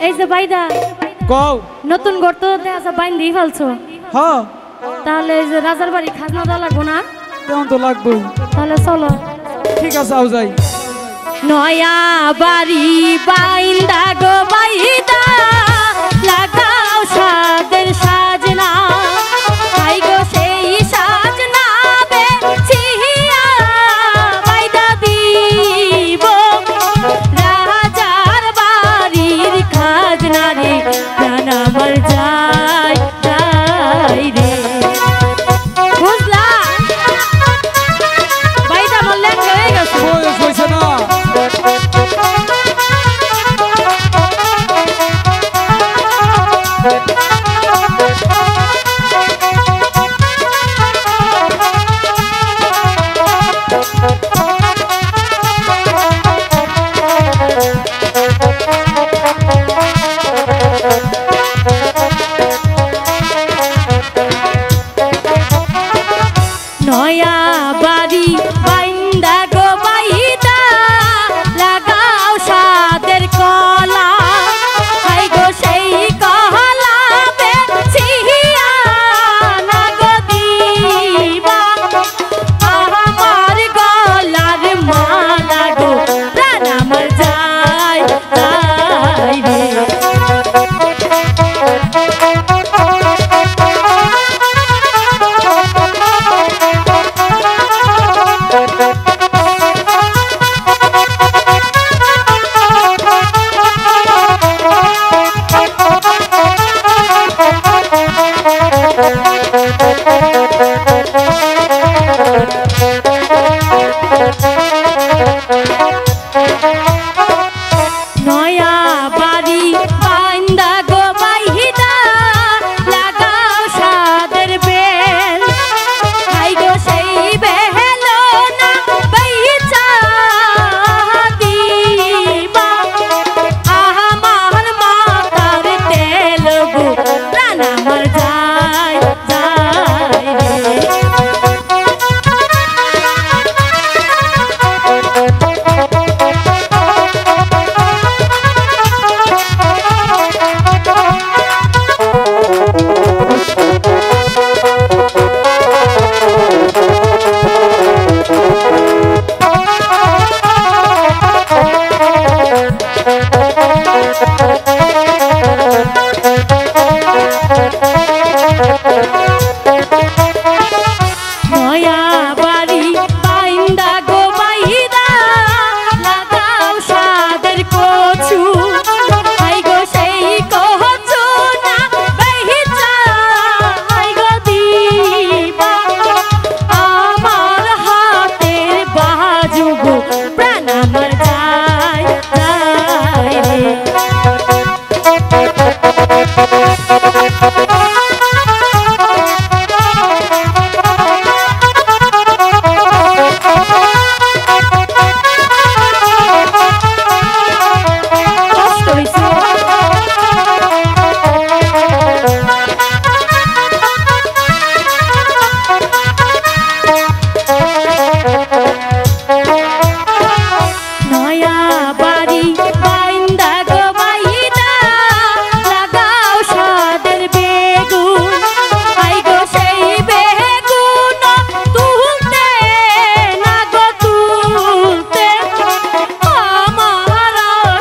এই যে বাইদা কও নতুন ঘর তো দেখা বাইন দিয়ে ফেলছো। হ্যাঁ তাহলে এই যে রাজার বাড়ি খাজনা দেওয়া লাগবো না? তেমন তো লাগবেই। তাহলে চলো। ঠিক আছে আও যাই। নয়া বাড়ি বাইন্দা গো বাইদা লাগাও সাদের সাজনা তাই গো সেই সাজনা বেচিয়া বাইদা দিব রাজার বাড়ির খাজনা রে প্রাণ আমার যায় যায় রে। বুঝলা বাইদা বললে হয়ে গেছে হয়েছে না নয়া বাড়ি বাইন্দা গো বাইদা লাগাও সাদের কলা হাই গো সেই কলা বেচিয়া না গো দিবা আমার গলার মালা গো প্রাণ আমার যায় যায় রে। নয়া বাড়ি বাইন্দা গো বাইদা লাগাও সাদের বেল হাই গো সেই বেল না বাইচা দিবা আমার মাতার তেল গো প্রাণ আমার যায় যায় রে। নয়া বাড়ি বাইন্দা গো বাইদা লাগাও সাদের কচু হাই গো সেই কচু না বাইচা হাই গো দিবা আমার হাতের বাজু গো প্রাণ আমার যায় যায় রে। কষ্ট হইছে নয়া বাড়ি বাইন্দা গো বাইদা লাগাও সাদের বেগুন হাই গো সেই বেগুন তুলতে না গো তুলতে আমার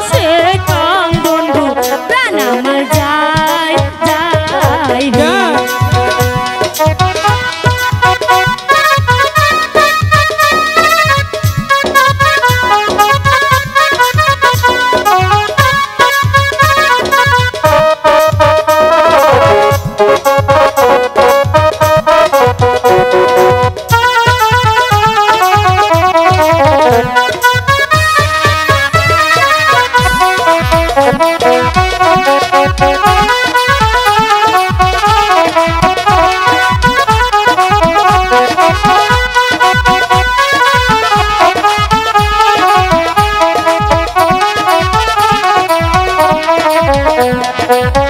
সে কান্দন গো প্রাণ আমার যায় যায় রে। Thank you.